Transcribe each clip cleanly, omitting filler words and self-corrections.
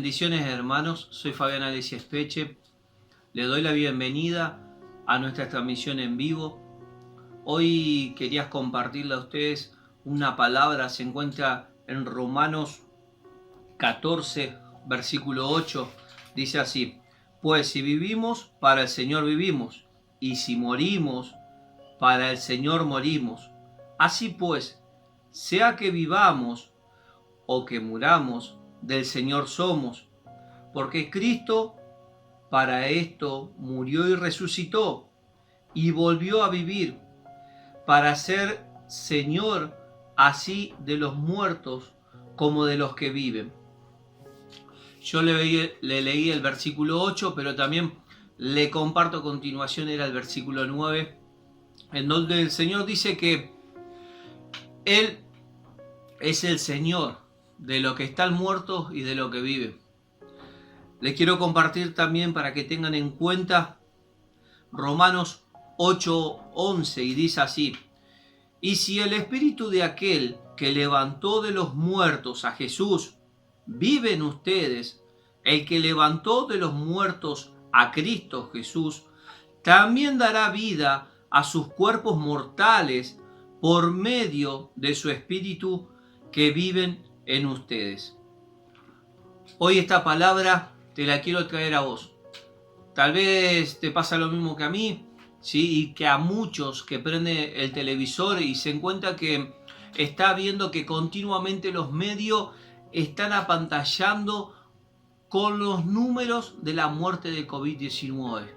Bendiciones, hermanos, soy Fabián Alessi Espeche. Le doy la bienvenida a nuestra transmisión en vivo. Hoy quería compartirle a ustedes una palabra, se encuentra en Romanos 14, versículo 8, dice así: pues si vivimos, para el Señor vivimos, y si morimos, para el Señor morimos. Así pues, sea que vivamos o que muramos, del Señor somos, porque Cristo para esto murió y resucitó, y volvió a vivir, para ser Señor así de los muertos como de los que viven. Yo le leí el versículo 8, pero también le comparto a continuación, era el versículo 9, en donde el Señor dice que Él es el Señor de lo que están muertos y de lo que viven. Les quiero compartir también para que tengan en cuenta Romanos 8:11, y dice así: y si el espíritu de aquel que levantó de los muertos a Jesús vive en ustedes, el que levantó de los muertos a Cristo Jesús también dará vida a sus cuerpos mortales por medio de su espíritu que viven en ustedes. Hoy esta palabra te la quiero traer a vos. Tal vez te pasa lo mismo que a mí, ¿sí? Y que a muchos que prende el televisor y se encuentra que está viendo que continuamente los medios están apantallando con los números de la muerte de COVID-19.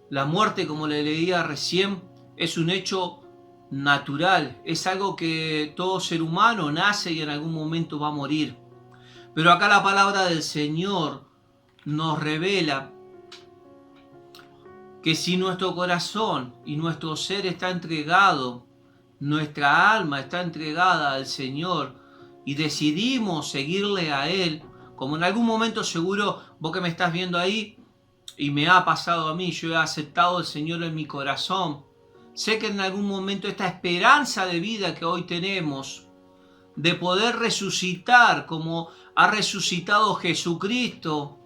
La muerte, como le leía recién, es un hecho natural, es algo que todo ser humano nace y en algún momento va a morir. Pero acá la palabra del Señor nos revela que si nuestro corazón y nuestro ser está entregado, nuestra alma está entregada al Señor y decidimos seguirle a Él, como en algún momento seguro vos que me estás viendo ahí, y me ha pasado a mí, yo he aceptado al Señor en mi corazón. Sé que en algún momento esta esperanza de vida que hoy tenemos, de poder resucitar como ha resucitado Jesucristo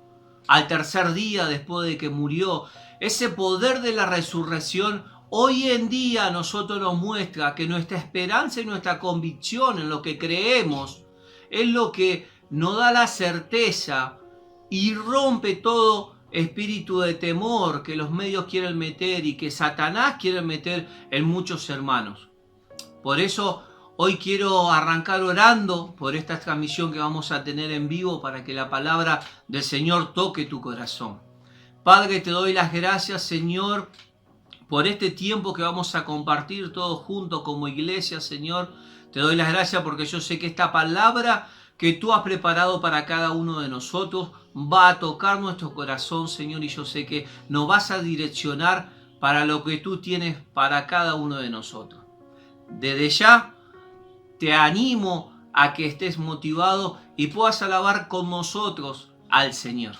al tercer día después de que murió, ese poder de la resurrección hoy en día a nosotros nos muestra que nuestra esperanza y nuestra convicción en lo que creemos es lo que nos da la certeza y rompe todo espíritu de temor que los medios quieren meter y que Satanás quiere meter en muchos hermanos. Por eso hoy quiero arrancar orando por esta transmisión que vamos a tener en vivo para que la palabra del Señor toque tu corazón. Padre, te doy las gracias, Señor, por este tiempo que vamos a compartir todos juntos como iglesia, Señor. Te doy las gracias porque yo sé que esta palabra que tú has preparado para cada uno de nosotros va a tocar nuestro corazón, Señor, y yo sé que nos vas a direccionar para lo que tú tienes para cada uno de nosotros. Desde ya te animo a que estés motivado y puedas alabar con nosotros al Señor.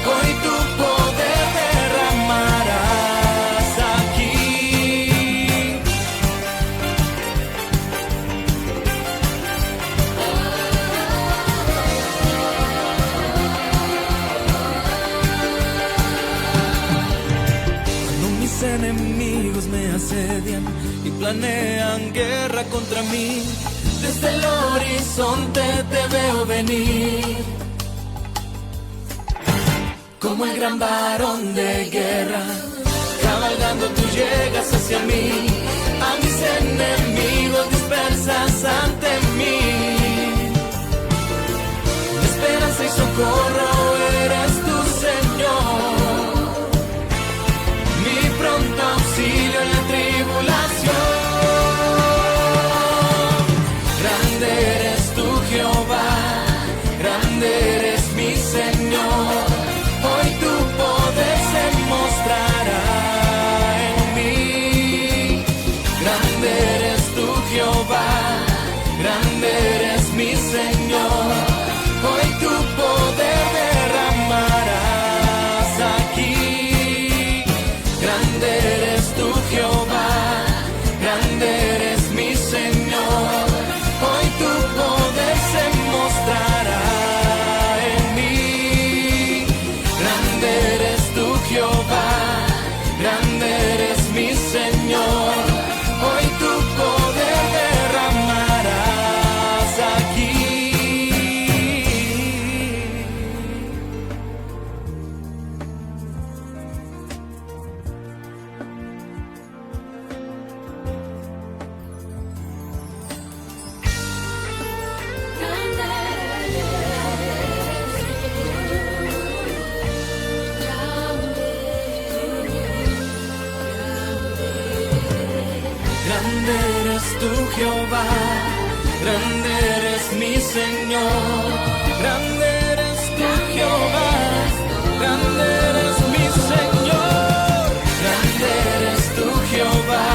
Hoy tu poder derramarás aquí. planean guerra contra mí. Desde el horizonte te veo venir, como el gran varón de guerra. Cabalgando tú llegas hacia mí, a mis enemigos dispersas ante mí. Mi esperanza y socorro eres tu Señor, mi pronto auxilio en la tribulación. Grande eres tú, Jehová, grande eres mi Señor. Hoy tu poder se mostrará en mí. Grande eres tú, Jehová, grande eres mi Señor. Hoy tu poder derramarás aquí. Grande eres tú, Jehová, grande eres mi Señor. Hoy tu poder se mostrará en mí. Grande eres tú, Jehová, grande eres mi Señor. Hoy tu poder derramarás aquí. Grande eres tú, Jehová, grande eres mi Señor. Grande eres tú, Jehová, grande eres mi Señor. Grande eres tú, Jehová,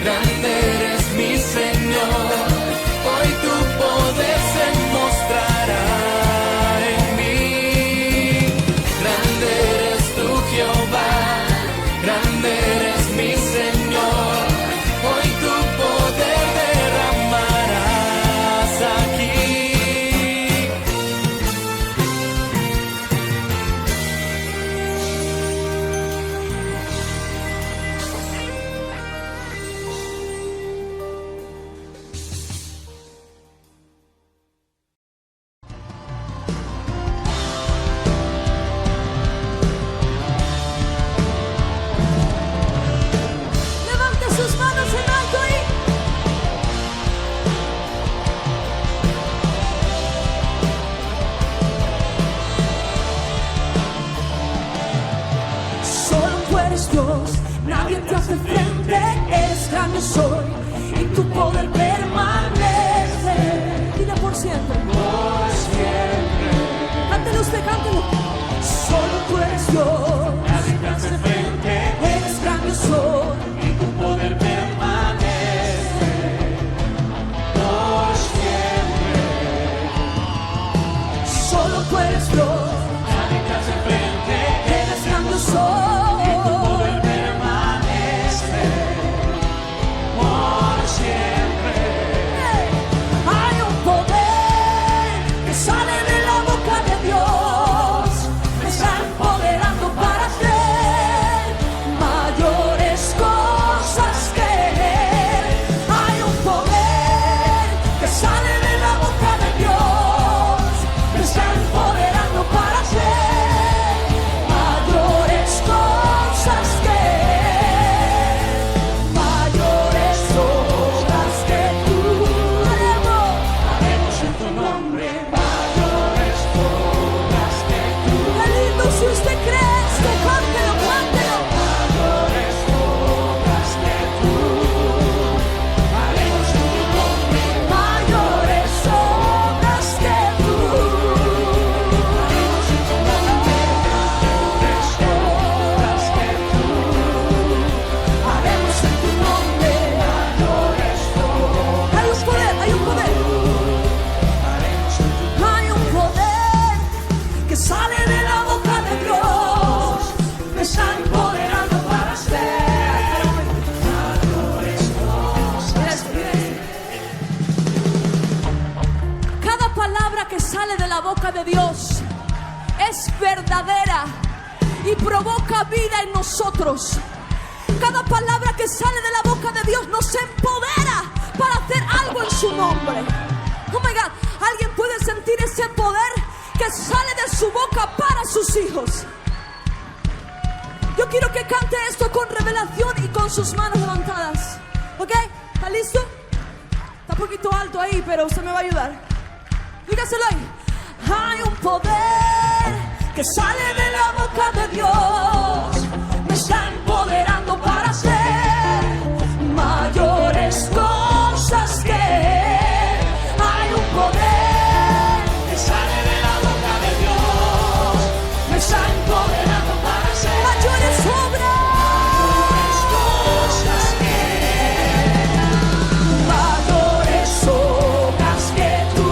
grande eres mi Señor. Hoy tu poder se mostrará en mí. Grande eres tú, Jehová, grande eres mi Señor. Hoy tu poder derramarás aquí. Levante sus manos en alto y solo tú eres Dios, nadie te hace frente, eres grande soy y tu poder permanece. Dile por siempre. Por siempre. Cántelo usted, cántelo. Solo tú eres Dios, nadie te hace frente, eres grande soy y tu poder permanece por siempre. Solo tú eres Dios, nadie te hace frente, eres grande soy y tu poder permanece por siempre. Hay un poder que sale de la boca de Dios, me está empoderando para hacer mayores cosas que Él. Hay un poder que sale de la boca de Dios, me está empoderando para hacer mayores cosas que Él, mayores obras que tú. Haremos en tu nombre mayores obras que tú. Qué lindo si usted cree esto, cántelo, cántelo. Mayores obras que tú. Haremos en tu nombre mayores obras que tú. Haremos en tu nombre mayores obras que tú. Haremos en tu nombre mayores obras. Hay un poder, hay un poder. Hay un poder que sale de la boca de Dios, me está empoderando para hacer mayores cosas. Cada palabra que sale de la boca de Dios es verdadera y provoca vida en nosotros. Cada palabra que sale de la boca de Dios nos empodera para hacer algo en su nombre. Oh my God, ¿alguien puede sentir ese poder que sale de su boca para sus hijos? Yo quiero que cante esto con revelación y con sus manos levantadas. ¿Ok? ¿Está listo? Está un poquito alto ahí, pero usted me va a ayudar. Dígaselo ahí. Hay un poder que sale de la boca de Dios. Me está empoderando para hacer mayores cosas que Él. Hay un poder que sale de la boca de Dios. Me está empoderando para hacer mayores cosas que Él. Mayores obras que tú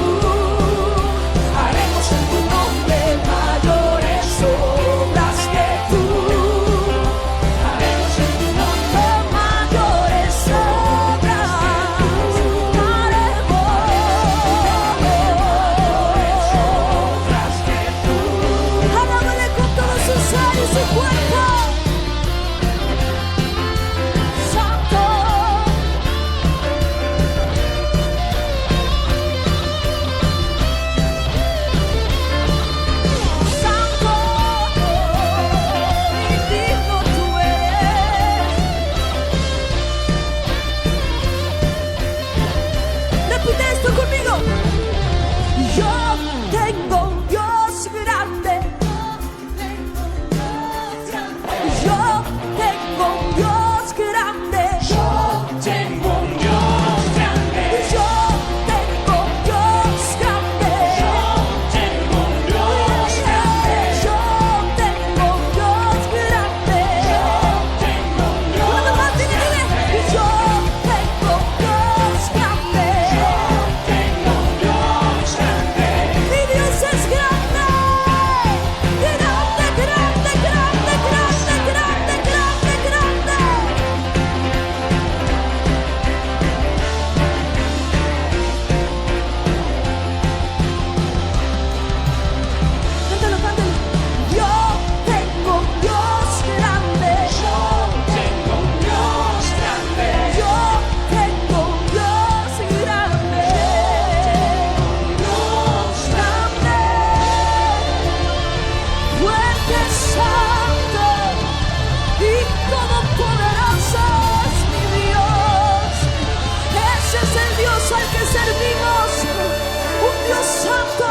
haremos en tu nombre. Mayores obras que tú haremos en tu nombre. Mayores obras haremos. Alábale con todo su ser y su cuerpo. Santo. Santo y digno tú eres. Repite esto conmigo. Yo tengo un Dios grande. Yo tengo un Dios grande. Yo tengo un Dios grande. Yo tengo un Dios grande. Yo tengo un Dios grande. Yo tengo un Dios grande. Yo tengo un Dios grande. Una más, dile. Yo tengo un Dios grande. Yo tengo un Dios grande. Mi Dios es grande. Grande, grande, grande, grande, grande, grande, grande. Cántalo, cántalo. Yo tengo un Dios grande. Yo tengo un Dios grande. Yo tengo un Dios grande. Dios grande. Fuerte, santo y todopoderoso es mi Dios. Ese es el Dios al que servimos. Un Dios santo,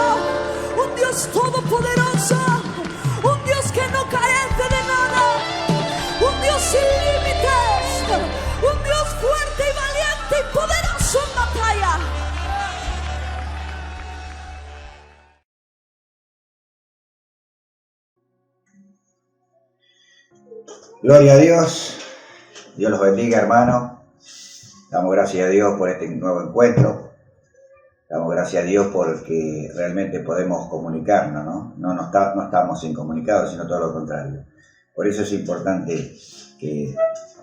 un Dios todopoderoso, un Dios que no carece de nada, un Dios sin límites, un Dios fuerte y valiente y poderoso en batalla. Gloria a Dios, Dios los bendiga, hermanos. Damos gracias a Dios por este nuevo encuentro. Damos gracias a Dios porque realmente podemos comunicarnos, ¿no? No estamos incomunicados, sino todo lo contrario. Por eso es importante que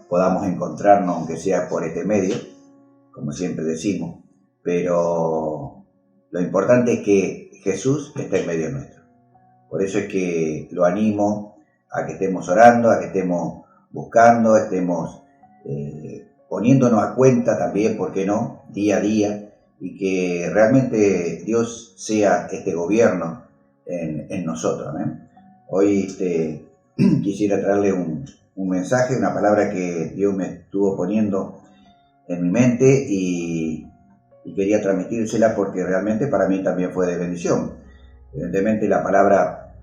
podamos encontrarnos, aunque sea por este medio, como siempre decimos. Pero lo importante es que Jesús está en medio nuestro. Por eso es que lo animo a que estemos orando, a que estemos buscando, estemos poniéndonos a cuenta también, ¿por qué no?, día a día, y que realmente Dios sea este gobierno en nosotros, ¿eh? Hoy quisiera traerle un mensaje, una palabra que Dios me estuvo poniendo en mi mente y quería transmitírsela porque realmente para mí también fue de bendición. Evidentemente la palabra,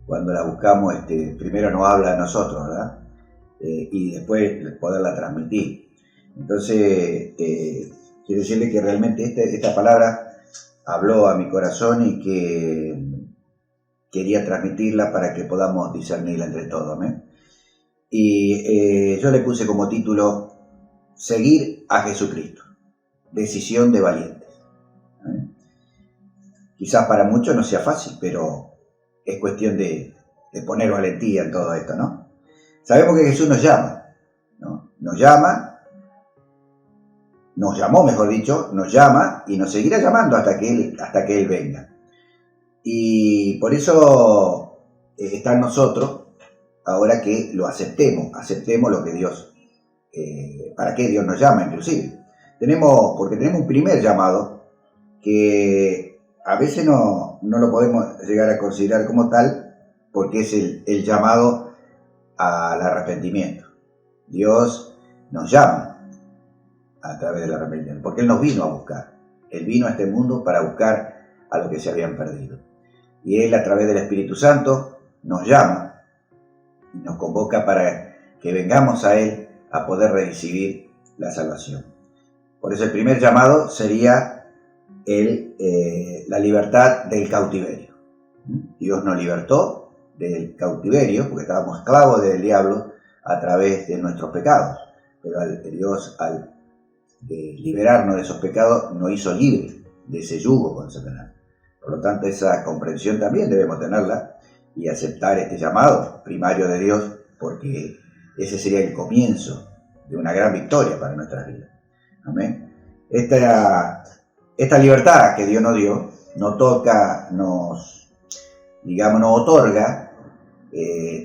cuando la buscamos, primero nos habla a nosotros, ¿verdad? Y después poderla transmitir. Entonces, quiero decirle que realmente esta palabra habló a mi corazón y que quería transmitirla para que podamos discernirla entre todos, ¿eh? Y yo le puse como título Seguir a Jesucristo, decisión de valientes, ¿eh? Quizás para muchos no sea fácil, pero es cuestión de poner valentía en todo esto, ¿no? Sabemos que Jesús nos llama, ¿no? Nos llamó, mejor dicho, nos llama y nos seguirá llamando hasta que Él venga. Y por eso está en nosotros ahora que lo aceptemos lo que Dios para qué Dios nos llama inclusive. Porque tenemos un primer llamado que a veces no lo podemos llegar a considerar como tal, porque es el llamado al arrepentimiento. Dios nos llama a través del arrepentimiento, porque Él nos vino a buscar. Él vino a este mundo para buscar a los que se habían perdido. Y Él, a través del Espíritu Santo, nos llama y nos convoca para que vengamos a Él a poder recibir la salvación. Por eso el primer llamado sería la libertad del cautiverio. Dios nos libertó del cautiverio, porque estábamos esclavos del diablo a través de nuestros pecados. Pero Dios, al liberarnos de esos pecados, nos hizo libres de ese yugo con Satanás. Por lo tanto, esa comprensión también debemos tenerla y aceptar este llamado primario de Dios, porque ese sería el comienzo de una gran victoria para nuestras vidas. Amén. Esta libertad que Dios nos dio, nos otorga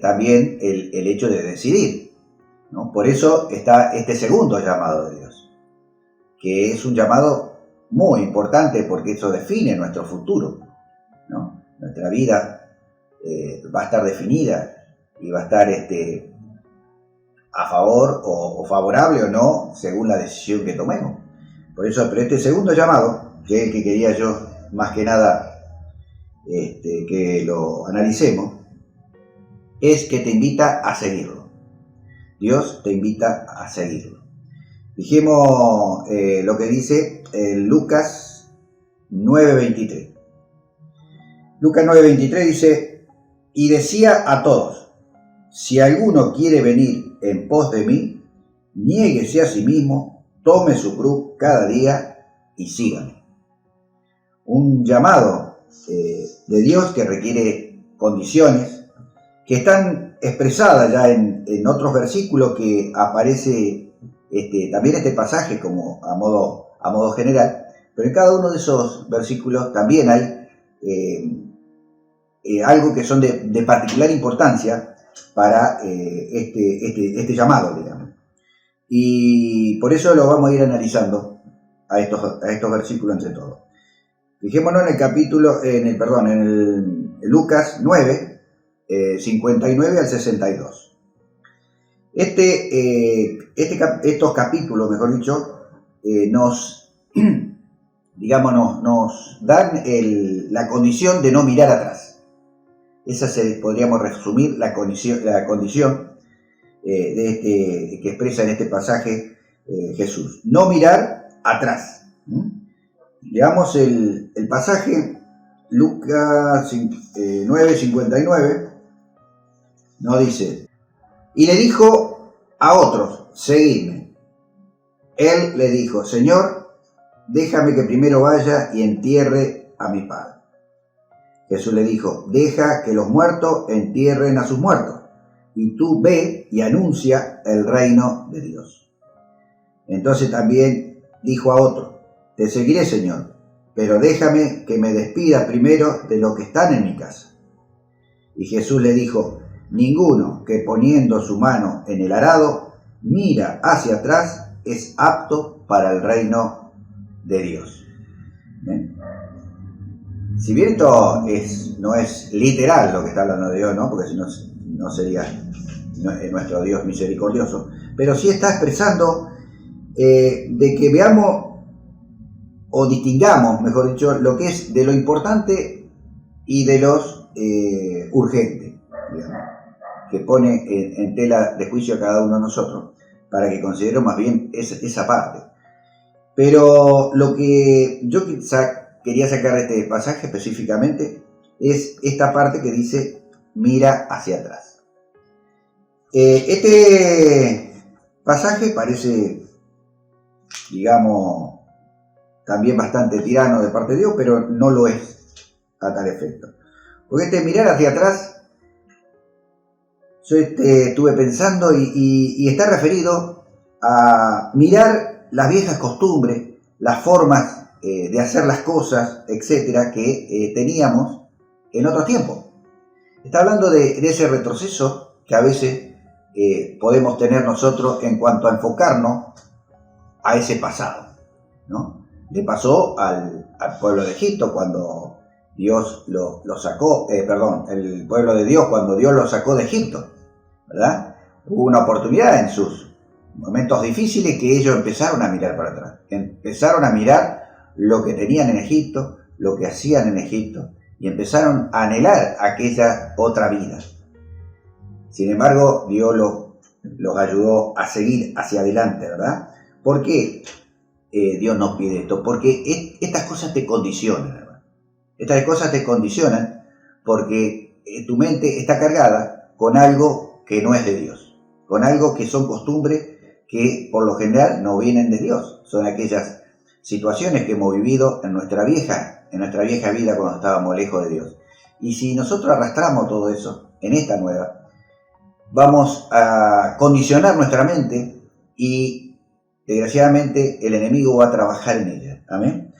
también el hecho de decidir, ¿no? Por eso está este segundo llamado de Dios, que es un llamado muy importante, porque eso define nuestro futuro, ¿no? Nuestra vida va a estar definida y va a estar a favor o favorable o no, según la decisión que tomemos. Por eso, pero este segundo llamado, que es el que quería yo más que nada que lo analicemos, es que te invita a seguirlo. Dios te invita a seguirlo. Fijemos lo que dice Lucas 9:23. Lucas 9:23 dice: y decía a todos, si alguno quiere venir en pos de mí, niéguese a sí mismo, tome su cruz cada día y sígame. Un llamado de Dios que requiere condiciones que están expresadas ya en otros versículos que aparece también este pasaje como a modo general, pero en cada uno de esos versículos también hay algo que son de particular importancia para este llamado, digamos. Y por eso lo vamos a ir analizando a estos versículos entre todos. Fijémonos en el Lucas 9, 59 al 62. Estos capítulos, mejor dicho, nos dan la condición de no mirar atrás. Esa podríamos resumir la condición que expresa en este pasaje Jesús. No mirar atrás. Leamos el pasaje, Lucas 9:59, nos dice: y le dijo a otros, seguidme. Él le dijo, Señor, déjame que primero vaya y entierre a mi padre. Jesús le dijo, deja que los muertos entierren a sus muertos, y tú ve y anuncia el reino de Dios. Entonces también dijo a otro, te seguiré, Señor, pero déjame que me despida primero de los que están en mi casa. Y Jesús le dijo, ninguno que poniendo su mano en el arado mira hacia atrás es apto para el reino de Dios. ¿Bien? Si bien esto no es literal lo que está hablando Dios, ¿no? Porque si no sería nuestro Dios misericordioso, pero sí está expresando de que veamos o distingamos, mejor dicho, lo que es de lo importante y de los urgentes, digamos, que pone en tela de juicio a cada uno de nosotros, para que consideremos más bien esa parte. Pero lo que yo quería sacar de este pasaje específicamente es esta parte que dice, mira hacia atrás. Este pasaje parece, digamos, también bastante tirano de parte de Dios, pero no lo es a tal efecto. Porque mirar hacia atrás, yo estuve pensando y está referido a mirar las viejas costumbres, las formas de hacer las cosas, etcétera, que teníamos en otros tiempos. Está hablando de ese retroceso que a veces podemos tener nosotros en cuanto a enfocarnos a ese pasado, ¿no? Le pasó al pueblo de Egipto cuando Dios lo sacó, el pueblo de Dios cuando Dios lo sacó de Egipto, ¿verdad? Hubo una oportunidad en sus momentos difíciles que ellos empezaron a mirar para atrás, empezaron a mirar lo que tenían en Egipto, lo que hacían en Egipto, y empezaron a anhelar aquella otra vida. Sin embargo, Dios los ayudó a seguir hacia adelante, ¿verdad? ¿Por qué Dios nos pide esto? Porque estas cosas te condicionan, ¿verdad? Estas cosas te condicionan porque tu mente está cargada con algo que no es de Dios, con algo que son costumbres que por lo general no vienen de Dios. Son aquellas situaciones que hemos vivido en nuestra vieja vida cuando estábamos lejos de Dios. Y si nosotros arrastramos todo eso en esta nueva, vamos a condicionar nuestra mente y desgraciadamente el enemigo va a trabajar en ella. Amén.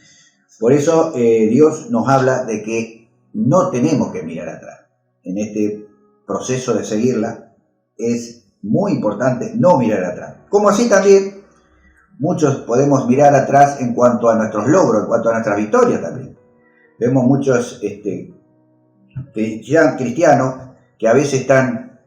Por eso Dios nos habla de que no tenemos que mirar atrás. En este proceso de seguirla es muy importante no mirar atrás. Como así también muchos podemos mirar atrás en cuanto a nuestros logros, en cuanto a nuestras victorias también. Vemos muchos cristianos que a veces están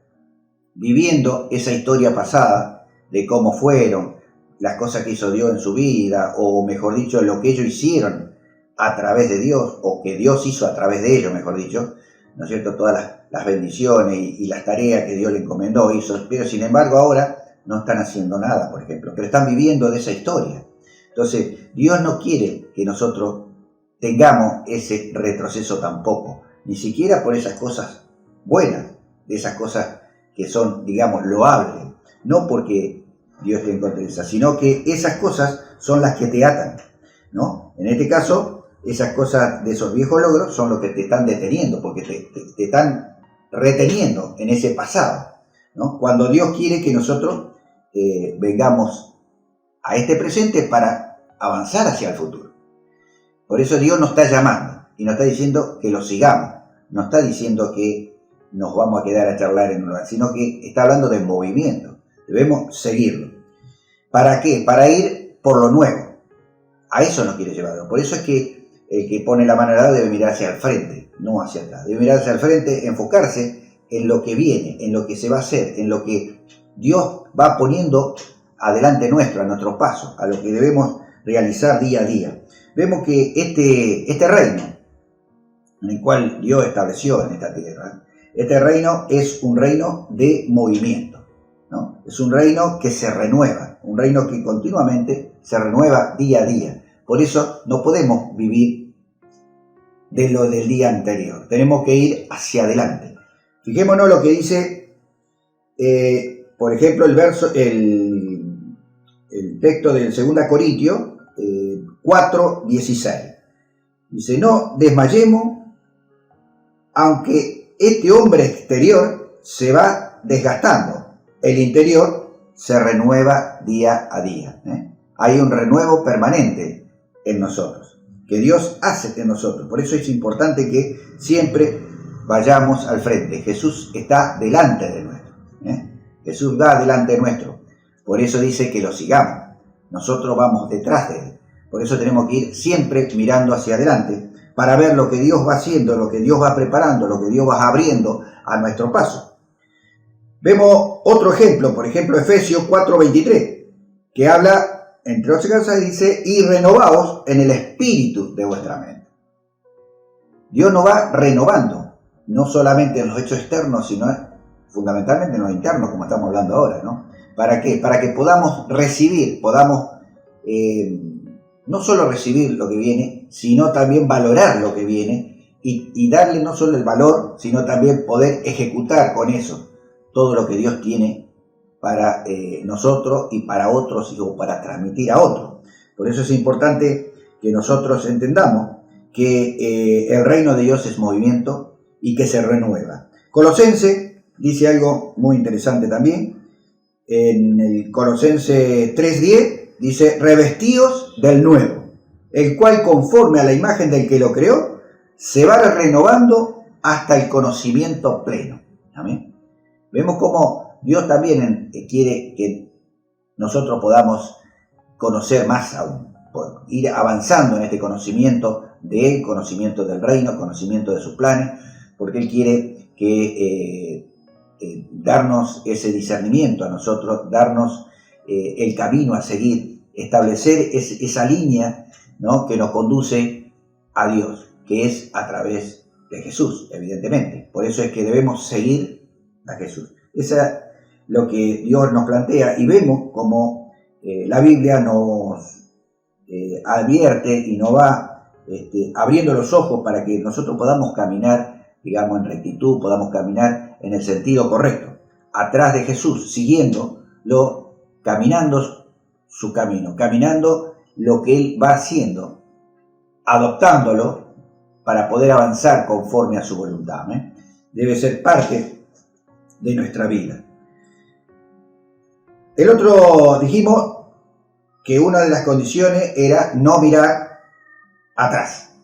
viviendo esa historia pasada de cómo fueron, las cosas que hizo Dios en su vida, o mejor dicho, lo que ellos hicieron a través de Dios, o que Dios hizo a través de ellos, mejor dicho, ¿no es cierto? Todas las bendiciones y las tareas que Dios le encomendó, hizo, pero sin embargo ahora no están haciendo nada, por ejemplo, pero están viviendo de esa historia. Entonces, Dios no quiere que nosotros tengamos ese retroceso tampoco, ni siquiera por esas cosas buenas, de esas cosas que son, digamos, loables, no porque Dios esté en contra de esas, sino que esas cosas son las que te atan, ¿no? En este caso, esas cosas de esos viejos logros son los que te están deteniendo, porque te están reteniendo en ese pasado, ¿no? Cuando Dios quiere que nosotros vengamos a este presente para avanzar hacia el futuro. Por eso Dios nos está llamando y nos está diciendo que lo sigamos, no está diciendo que nos vamos a quedar a charlar en un lugar, sino que está hablando de movimiento. Debemos seguirlo. ¿Para qué? Para ir por lo nuevo. A eso nos quiere llevar Dios. Por eso es que el que pone la mano al lado debe mirar hacia el frente, no hacia atrás. Debe mirar hacia el frente, enfocarse en lo que viene, en lo que se va a hacer, en lo que Dios va poniendo adelante nuestro, a nuestros pasos, a lo que debemos realizar día a día. Vemos que este reino, en el cual Dios estableció en esta tierra, este reino es un reino de movimiento, ¿no? Es un reino que se renueva, un reino que continuamente se renueva día a día. Por eso no podemos vivir de lo del día anterior, tenemos que ir hacia adelante. Fijémonos lo que dice, por ejemplo, el texto del 2 Corintios 4:16. Dice, no desmayemos, aunque este hombre exterior se va desgastando, el interior se renueva día a día. Hay un renuevo permanente en nosotros, que Dios hace en nosotros. Por eso es importante que siempre vayamos al frente. Jesús está delante de nuestro. Jesús va delante nuestro. Por eso dice que lo sigamos. Nosotros vamos detrás de Él. Por eso tenemos que ir siempre mirando hacia adelante para ver lo que Dios va haciendo, lo que Dios va preparando, lo que Dios va abriendo a nuestro paso. Vemos otro ejemplo, por ejemplo, Efesios 4:23, que habla, entre otras cosas, dice, y renovaos en el espíritu de vuestra mente. Dios nos va renovando, no solamente en los hechos externos, sino fundamentalmente en los internos, como estamos hablando ahora, ¿no? ¿Para qué? Para que podamos recibir, no solo recibir lo que viene, sino también valorar lo que viene y darle no solo el valor, sino también poder ejecutar con eso todo lo que Dios tiene para nosotros y para otros o para transmitir a otros. Por eso es importante que nosotros entendamos que el reino de Dios es movimiento y que se renueva. Colosenses dice algo muy interesante también. En el Colosenses 3:10 dice, revestíos del nuevo, el cual conforme a la imagen del que lo creó, se va renovando hasta el conocimiento pleno. Amén. Vemos cómo Dios también quiere que nosotros podamos conocer más aún, ir avanzando en este conocimiento de Él, conocimiento del reino, conocimiento de sus planes, porque Él quiere que darnos ese discernimiento a nosotros, darnos el camino a seguir, establecer esa línea, ¿no?, que nos conduce a Dios, que es a través de Jesús, evidentemente. Por eso es que debemos seguir a Jesús. Esa es lo que Dios nos plantea, y vemos como la Biblia nos advierte y nos va abriendo los ojos para que nosotros podamos caminar, digamos, en rectitud, podamos caminar en el sentido correcto, atrás de Jesús, siguiéndolo, caminando su camino, caminando lo que Él va haciendo, adoptándolo para poder avanzar conforme a su voluntad. Debe ser parte de nuestra vida. El otro, dijimos que una de las condiciones era no mirar atrás.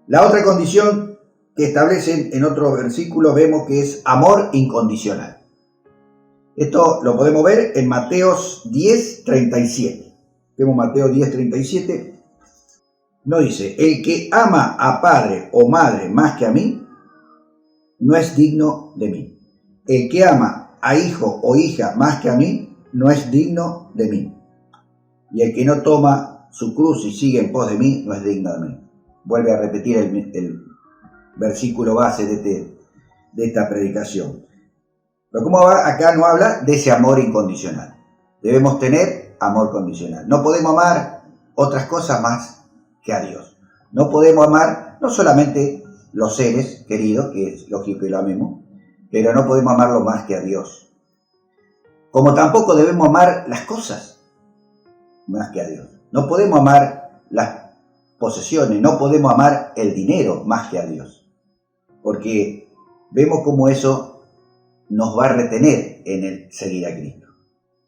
La otra condición que establecen en otro versículo vemos que es amor incondicional. Esto lo podemos ver en Mateo 10:37. Vemos Mateo 10:37. No dice: el que ama a padre o madre más que a mí, no es digno de mí. El que ama a hijo o hija más que a mí, no es digno de mí. Y el que no toma su cruz y sigue en pos de mí, no es digno de mí. Vuelve a repetir el versículo base de esta predicación. Pero como acá no habla de ese amor incondicional. Debemos tener amor condicional. No podemos amar otras cosas más que a Dios. No podemos amar no solamente los seres queridos, que es lógico que lo amemos, pero no podemos amarlo más que a Dios. Como tampoco debemos amar las cosas más que a Dios. No podemos amar las posesiones, no podemos amar el dinero más que a Dios. Porque vemos cómo eso nos va a retener en el seguir a Cristo.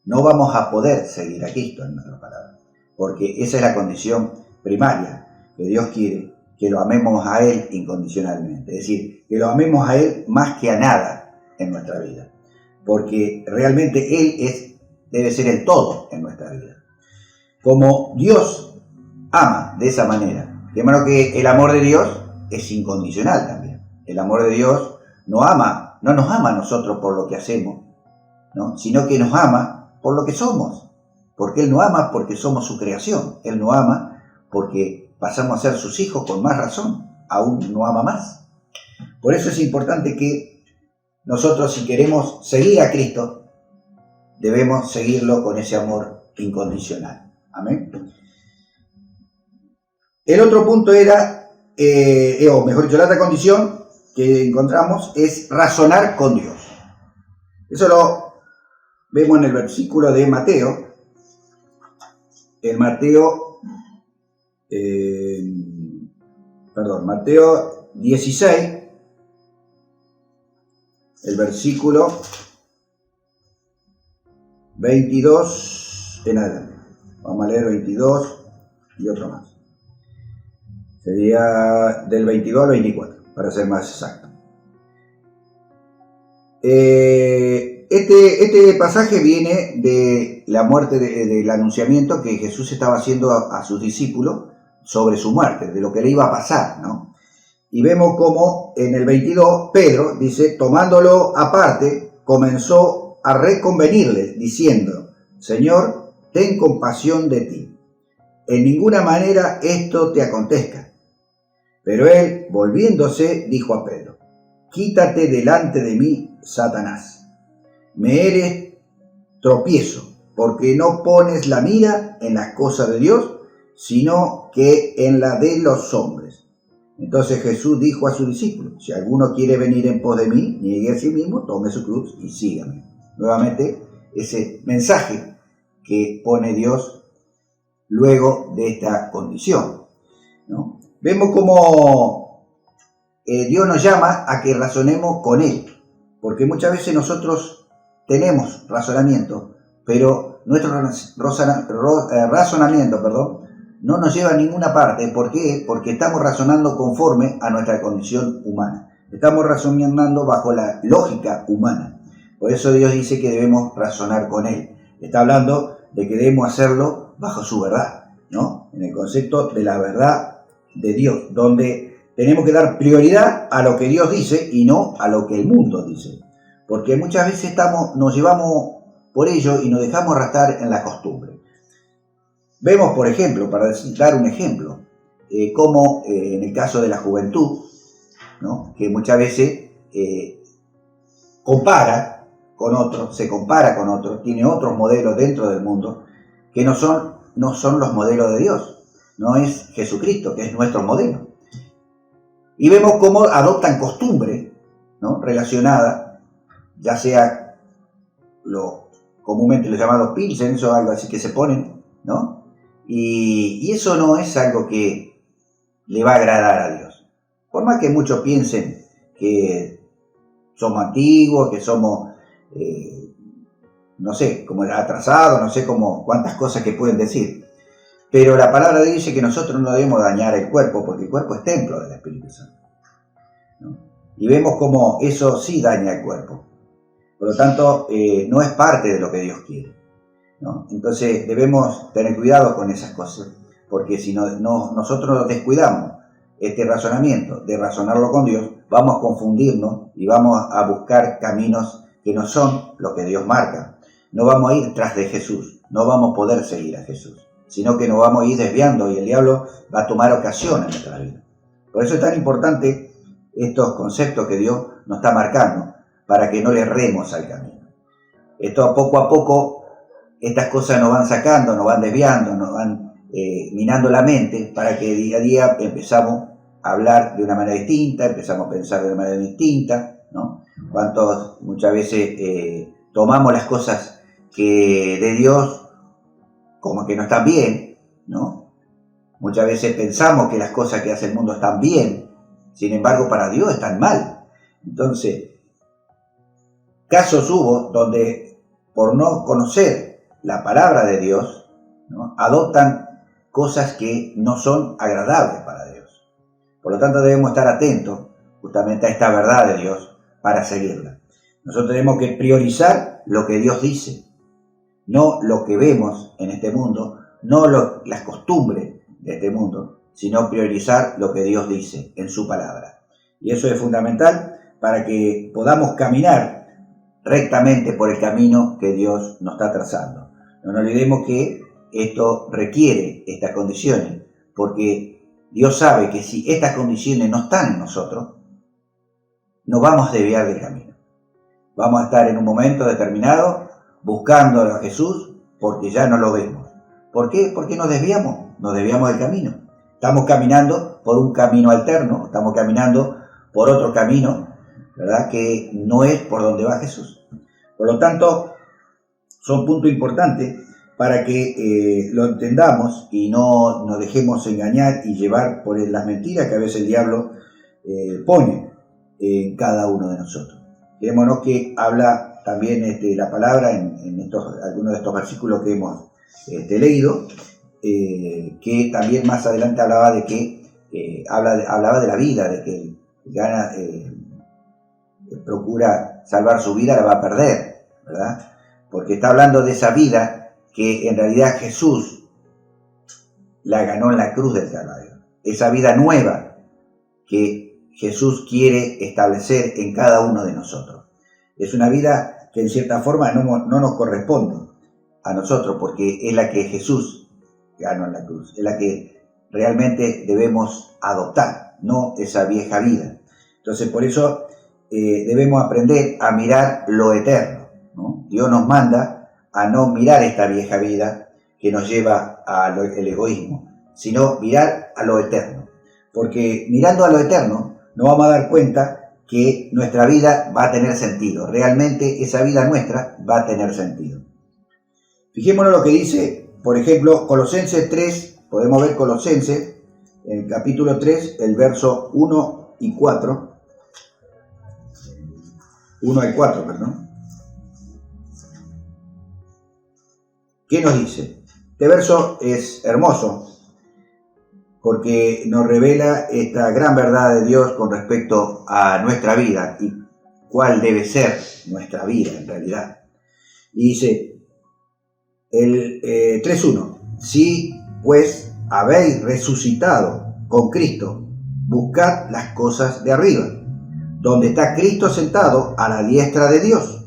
No vamos a poder seguir a Cristo, en otras palabras, porque esa es la condición primaria, que Dios quiere que lo amemos a Él incondicionalmente, es decir, que lo amemos a Él más que a nada en nuestra vida, porque realmente Él debe ser el todo en nuestra vida. Como Dios ama de esa manera, de modo que el amor de Dios es incondicional también. El amor de Dios no nos ama a nosotros por lo que hacemos, ¿no?, sino que nos ama por lo que somos, porque Él nos ama porque somos su creación. Él nos ama porque pasamos a ser sus hijos, con más razón, aún nos ama más. Por eso es importante que nosotros, si queremos seguir a Cristo, debemos seguirlo con ese amor incondicional. Amén. El otro punto era, o mejor dicho, la otra condición que encontramos es razonar con Dios. Eso lo vemos en el versículo de Mateo. En Mateo 16, el versículo 22 en adelante. Vamos a leer 22 y otro más. Sería del 22 al 24, para ser más exacto. Este pasaje viene de la muerte, del anunciamiento que Jesús estaba haciendo a sus discípulos sobre su muerte, de lo que le iba a pasar, ¿no? Y vemos como en el 22, Pedro dice: tomándolo aparte, comenzó a reconvenirle, diciendo: Señor, ten compasión de ti. En ninguna manera esto te acontezca. Pero él, volviéndose, dijo a Pedro: quítate delante de mí, Satanás. Me eres tropiezo, porque no pones la mira en las cosas de Dios, sino que en la de los hombres. Entonces Jesús dijo a sus discípulos: si alguno quiere venir en pos de mí, niegue a sí mismo, tome su cruz y sígame. Nuevamente, ese mensaje que pone Dios luego de esta condición, ¿no? Vemos cómo Dios nos llama a que razonemos con Él, porque muchas veces nosotros tenemos razonamiento, pero nuestro razonamiento, no nos lleva a ninguna parte. ¿Por qué? Porque estamos razonando conforme a nuestra condición humana. Estamos razonando bajo la lógica humana. Por eso Dios dice que debemos razonar con Él. Está hablando de que debemos hacerlo bajo su verdad, ¿no? En el concepto de la verdad de Dios, donde tenemos que dar prioridad a lo que Dios dice y no a lo que el mundo dice. Porque muchas veces nos llevamos por ello y nos dejamos arrastrar en la costumbre. Vemos, por ejemplo, para dar un ejemplo, como en el caso de la juventud, ¿no? Que muchas veces compara con otros, se compara con otros, tiene otros modelos dentro del mundo que no son los modelos de Dios, no es Jesucristo, que es nuestro modelo. Y vemos cómo adoptan costumbre, ¿no? Relacionada, ya sea lo comúnmente lo llamados pilsens o algo así que se ponen, ¿no? Y eso no es algo que le va a agradar a Dios. Por más que muchos piensen que somos antiguos, que somos, no sé, como atrasados, no sé cuántas cosas que pueden decir. Pero la palabra de Dios dice que nosotros no debemos dañar el cuerpo, porque el cuerpo es templo del Espíritu Santo, ¿no? Y vemos cómo eso sí daña el cuerpo. Por lo tanto, no es parte de lo que Dios quiere, ¿no? Entonces debemos tener cuidado con esas cosas, porque si nosotros descuidamos este razonamiento de razonarlo con Dios, vamos a confundirnos y vamos a buscar caminos que no son lo que Dios marca. No vamos a ir tras de Jesús, no vamos a poder seguir a Jesús, sino que nos vamos a ir desviando y el diablo va a tomar ocasión en nuestra vida. Por eso es tan importante estos conceptos que Dios nos está marcando, para que no le erremos al camino. Esto poco a poco, estas cosas nos van sacando, nos van desviando, nos van minando la mente, para que día a día empezamos a hablar de una manera distinta, empezamos a pensar de una manera distinta, ¿no? Cuántos muchas veces tomamos las cosas que de Dios como que no están bien, ¿no? Muchas veces pensamos que las cosas que hace el mundo están bien, sin embargo para Dios están mal. Entonces, casos hubo donde por no conocer la palabra de Dios, ¿no? Adoptan cosas que no son agradables para Dios. Por lo tanto debemos estar atentos justamente a esta verdad de Dios para seguirla. Nosotros tenemos que priorizar lo que Dios dice, no lo que vemos en este mundo, no las costumbres de este mundo, sino priorizar lo que Dios dice en su palabra. Y eso es fundamental para que podamos caminar rectamente por el camino que Dios nos está trazando. No nos olvidemos que esto requiere estas condiciones, porque Dios sabe que si estas condiciones no están en nosotros, nos vamos a desviar del camino. Vamos a estar en un momento determinado buscando a Jesús porque ya no lo vemos. ¿Por qué? Porque nos desviamos del camino. Estamos caminando por un camino alterno, estamos caminando por otro camino, ¿verdad? Que no es por donde va Jesús. Por lo tanto, son puntos importantes para que lo entendamos y no nos dejemos engañar y llevar por las mentiras que a veces el diablo pone en cada uno de nosotros. Fijémonos que habla también la palabra en algunos de estos versículos que hemos leído, que también más adelante hablaba de que hablaba de la vida, de que gana, procura salvar su vida, la va a perder, ¿verdad? Porque está hablando de esa vida que en realidad Jesús la ganó en la cruz del Calvario. Esa vida nueva que Jesús quiere establecer en cada uno de nosotros. Es una vida que en cierta forma no nos corresponde a nosotros, porque es la que Jesús ganó en la cruz, es la que realmente debemos adoptar, no esa vieja vida. Entonces por eso debemos aprender a mirar lo eterno, ¿no? Dios nos manda a no mirar esta vieja vida que nos lleva al egoísmo, sino mirar a lo eterno. Porque mirando a lo eterno nos vamos a dar cuenta que nuestra vida va a tener sentido. Realmente esa vida nuestra va a tener sentido. Fijémonos lo que dice, por ejemplo, Colosenses 3, podemos ver Colosenses, en el capítulo 3, el verso 1 y 4. 1 al 4, perdón. ¿Qué nos dice? Este verso es hermoso porque nos revela esta gran verdad de Dios con respecto a nuestra vida y cuál debe ser nuestra vida en realidad. Y dice el 3.1: si pues habéis resucitado con Cristo, buscad las cosas de arriba, donde está Cristo sentado a la diestra de Dios.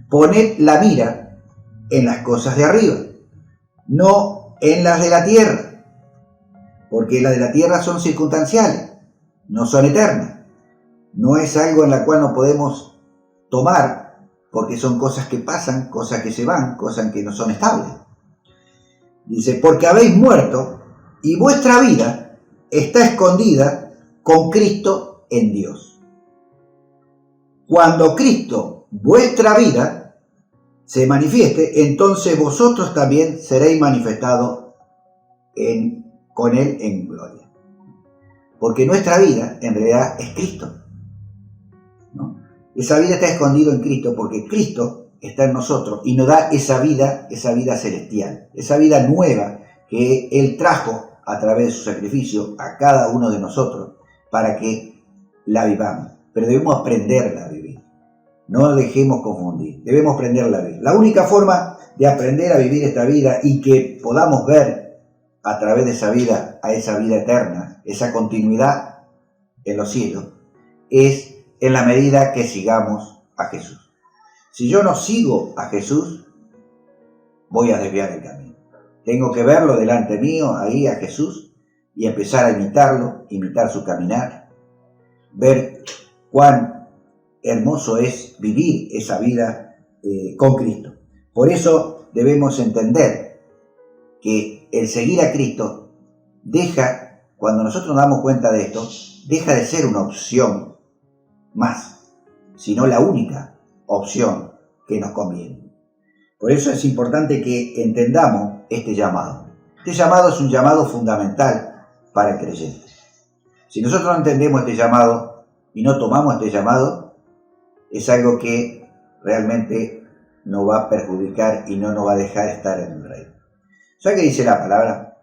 Poned la mira en las cosas de arriba, no en las de la tierra, porque las de la tierra son circunstanciales, no son eternas. No es algo en la cual no podemos tomar, porque son cosas que pasan, cosas que se van, cosas que no son estables. Dice, porque habéis muerto y vuestra vida está escondida con Cristo en Dios. Cuando Cristo, vuestra vida, se manifieste, entonces vosotros también seréis manifestados con Él en gloria. Porque nuestra vida en realidad es Cristo, ¿no? Esa vida está escondida en Cristo porque Cristo está en nosotros y nos da esa vida celestial, esa vida nueva que Él trajo a través de su sacrificio a cada uno de nosotros para que la vivamos. Pero debemos aprenderla a vivir. No dejemos confundir. Debemos aprenderla a vivir. La única forma de aprender a vivir esta vida y que podamos ver a través de esa vida a esa vida eterna, esa continuidad en los cielos, es en la medida que sigamos a Jesús. Si yo no sigo a Jesús, voy a desviar el camino. Tengo que verlo delante mío, ahí a Jesús, y empezar a imitarlo, imitar su caminar, ver cuán hermoso es vivir esa vida con Cristo. Por eso debemos entender que el seguir a Cristo deja, cuando nosotros nos damos cuenta de esto, deja de ser una opción más, sino la única opción que nos conviene. Por eso es importante que entendamos este llamado. Este llamado es un llamado fundamental para el creyente. Si nosotros no entendemos este llamado y no tomamos este llamado, es algo que realmente nos va a perjudicar y no nos va a dejar estar en el reino. ¿Sabe qué dice la palabra?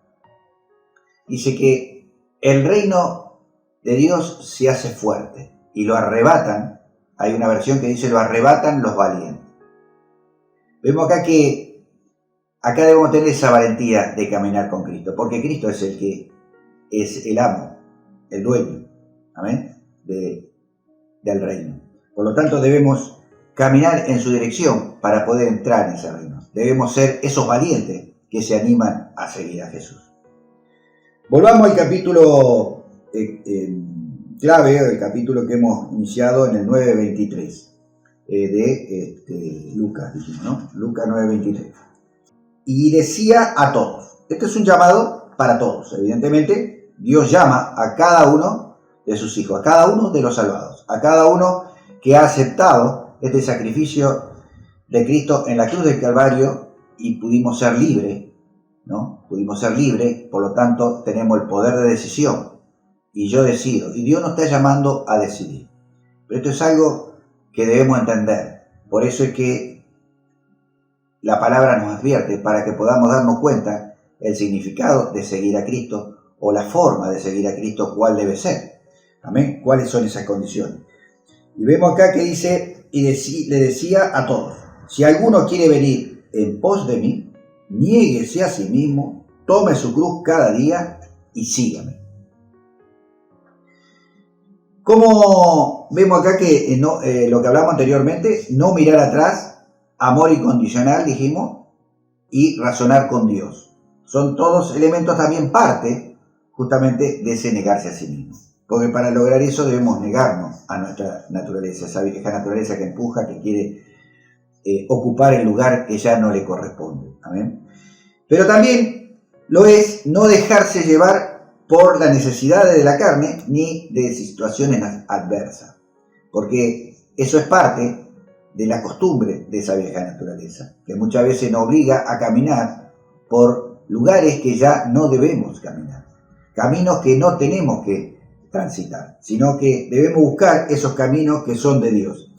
Dice que el reino de Dios se hace fuerte y lo arrebatan. Hay una versión que dice lo arrebatan los valientes. Vemos acá que acá debemos tener esa valentía de caminar con Cristo, porque Cristo es el que es el amo, el dueño, amén, del reino. Por lo tanto debemos caminar en su dirección para poder entrar en ese reino. Debemos ser esos valientes que se animan a seguir a Jesús. Volvamos al capítulo clave, el capítulo que hemos iniciado en el 9:23 de Lucas, dijimos, ¿no? Lucas 9:23. Y decía a todos, este es un llamado para todos, evidentemente Dios llama a cada uno de sus hijos, a cada uno de los salvados, a cada uno que ha aceptado este sacrificio de Cristo en la cruz del Calvario y pudimos ser libres, ¿no? Pudimos ser libres, por lo tanto tenemos el poder de decisión y yo decido, y Dios nos está llamando a decidir. Pero esto es algo que debemos entender, por eso es que la palabra nos advierte para que podamos darnos cuenta el significado de seguir a Cristo o la forma de seguir a Cristo, cuál debe ser. Amén. ¿Cuáles son esas condiciones? Y vemos acá que dice, le decía a todos, si alguno quiere venir en pos de mí, niéguese a sí mismo, tome su cruz cada día y sígame. Como vemos acá que lo que hablamos anteriormente, no mirar atrás, amor incondicional, dijimos, y razonar con Dios. Son todos elementos también parte justamente de ese negarse a sí mismo. Porque para lograr eso debemos negarnos a nuestra naturaleza, esa vieja naturaleza que empuja, que quiere ocupar el lugar que ya no le corresponde. Amén. Pero también lo es no dejarse llevar por las necesidades de la carne ni de situaciones adversas. Porque eso es parte de la costumbre de esa vieja naturaleza, que muchas veces nos obliga a caminar por lugares que ya no debemos caminar. Caminos que no tenemos que transitar, sino que debemos buscar esos caminos que son de Dios.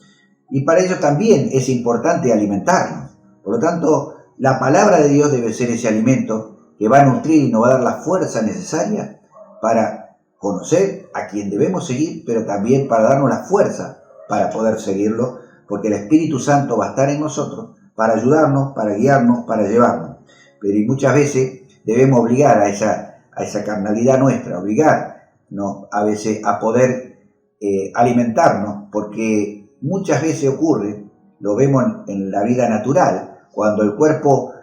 Y para ello también es importante alimentarnos. Por lo tanto, la palabra de Dios debe ser ese alimento que va a nutrir y nos va a dar la fuerza necesaria para conocer a quien debemos seguir, pero también para darnos la fuerza para poder seguirlo, porque el Espíritu Santo va a estar en nosotros para ayudarnos, para guiarnos, para llevarnos. Pero y muchas veces debemos obligar a esa carnalidad nuestra, obligarnos a veces a poder alimentarnos, porque muchas veces ocurre, lo vemos en la vida natural, cuando el cuerpo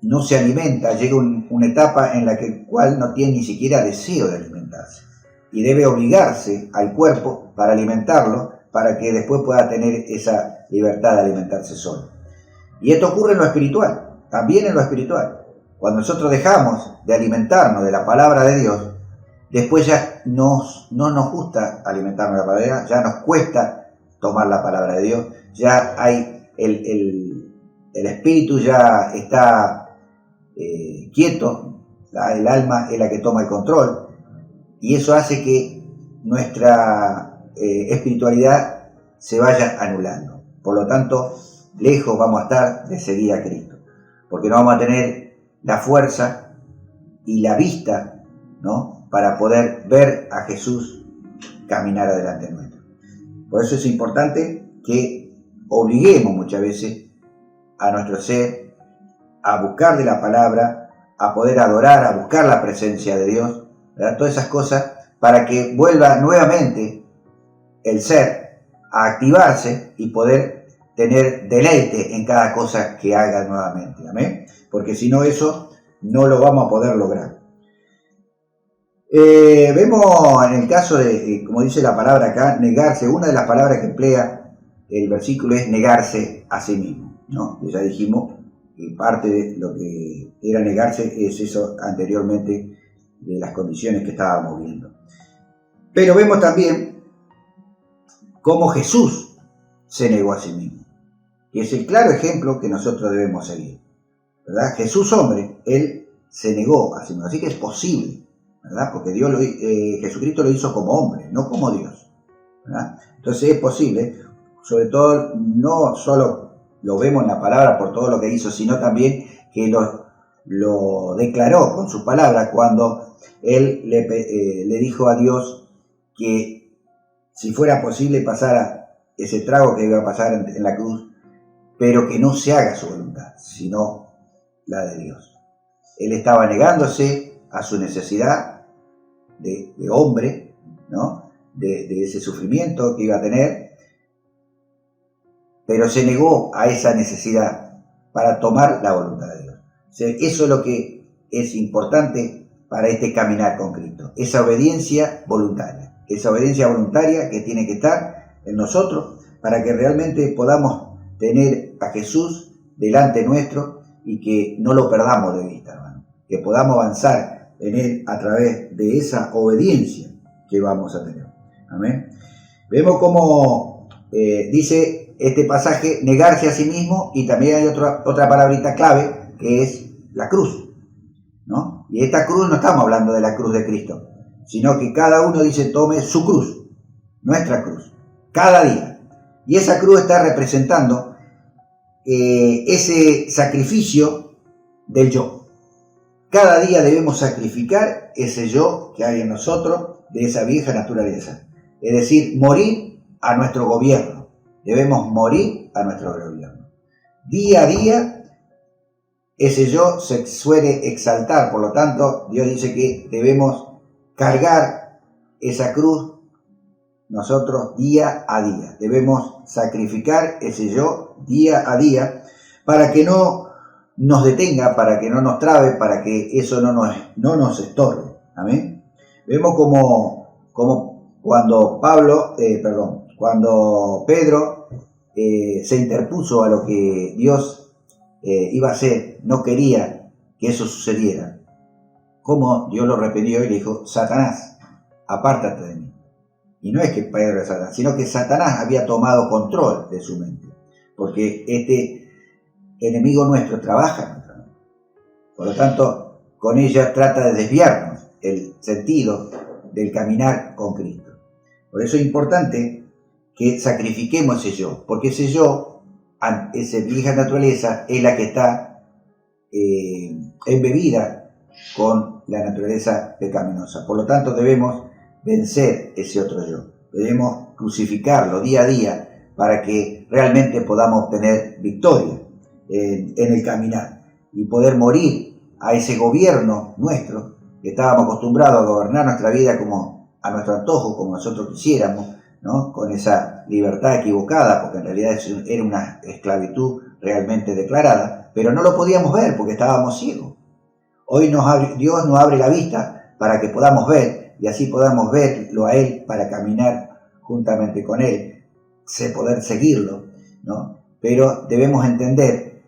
no se alimenta, llega una etapa en la que el cual no tiene ni siquiera deseo de alimentarse. Y debe obligarse al cuerpo para alimentarlo, para que después pueda tener esa libertad de alimentarse solo. Y esto ocurre en lo espiritual, también en lo espiritual. Cuando nosotros dejamos de alimentarnos de la palabra de Dios, después ya no nos gusta alimentarnos de la palabra de Dios, ya nos cuesta tomar la palabra de Dios, ya hay el espíritu ya está quieto, el alma es la que toma el control, y eso hace que nuestra espiritualidad se vaya anulando. Por lo tanto, lejos vamos a estar de seguir a Cristo, porque no vamos a tener la fuerza y la vista, ¿no?, para poder ver a Jesús caminar adelante nuestro. Por eso es importante que obliguemos muchas veces a nuestro ser a buscar de la palabra, a poder adorar, a buscar la presencia de Dios, ¿verdad? Todas esas cosas para que vuelva nuevamente el ser a activarse y poder tener deleite en cada cosa que haga nuevamente. ¿Amén? Porque si no, eso no lo vamos a poder lograr. Vemos en el caso de, como dice la palabra acá, negarse. Una de las palabras que emplea el versículo es negarse a sí mismo, ¿no? Ya dijimos que parte de lo que era negarse es eso anteriormente, de las condiciones que estábamos viendo. Pero vemos también cómo Jesús se negó a sí mismo, que es el claro ejemplo que nosotros debemos seguir, ¿verdad? Jesús hombre, él se negó a sí mismo, así que es posible, ¿verdad? Porque Jesucristo lo hizo como hombre, no como Dios, ¿verdad? Entonces es posible, sobre todo no solo lo vemos en la palabra por todo lo que hizo, sino también que lo declaró con su palabra cuando él le dijo a Dios que si fuera posible pasara ese trago que iba a pasar en la cruz, pero que no se haga su voluntad, sino la de Dios. Él estaba negándose a su necesidad de hombre, ¿no?, de ese sufrimiento que iba a tener, pero se negó a esa necesidad para tomar la voluntad de Dios. O sea, eso es lo que es importante para este caminar con Cristo, esa obediencia voluntaria que tiene que estar en nosotros para que realmente podamos tener a Jesús delante nuestro y que no lo perdamos de vista, hermano, que podamos avanzar en Él a través de esa obediencia que vamos a tener. Amén. Vemos cómo dice este pasaje, negarse a sí mismo, y también hay otra palabrita clave que es la cruz, ¿no? Y esta cruz no estamos hablando de la cruz de Cristo, sino que cada uno dice tome su cruz, nuestra cruz, cada día. Y esa cruz está representando ese sacrificio del yo. Cada día debemos sacrificar ese yo que hay en nosotros, de esa vieja naturaleza. Es decir, morir a nuestro gobierno. Debemos morir a nuestro gobierno. Día a día, ese yo se suele exaltar. Por lo tanto, Dios dice que debemos cargar esa cruz nosotros día a día. Debemos sacrificar ese yo día a día para que no nos detenga, para que no nos trabe, para que eso no nos estorbe. Amén. Vemos como cuando Pedro se interpuso a lo que Dios iba a hacer, no quería que eso sucediera. Como Dios lo reprendió y le dijo, Satanás, apártate de mí. Y no es que Pedro era Satanás, sino que Satanás había tomado control de su mente, porque este enemigo nuestro trabaja en nuestra mente. Por lo tanto, con ella trata de desviarnos el sentido del caminar con Cristo. Por eso es importante que sacrifiquemos ese yo, porque ese yo, esa vieja naturaleza, es la que está embebida con la naturaleza pecaminosa. Por lo tanto, debemos vencer ese otro yo. Debemos crucificarlo día a día para que realmente podamos tener victoria en el caminar y poder morir a ese gobierno nuestro, que estábamos acostumbrados a gobernar nuestra vida como a nuestro antojo, como nosotros quisiéramos, ¿no? Con esa libertad equivocada, porque en realidad era una esclavitud realmente declarada, pero no lo podíamos ver porque estábamos ciegos. Hoy Dios nos abre la vista para que podamos ver, y así podamos verlo a Él para caminar juntamente con Él, poder seguirlo, ¿no? Pero debemos entender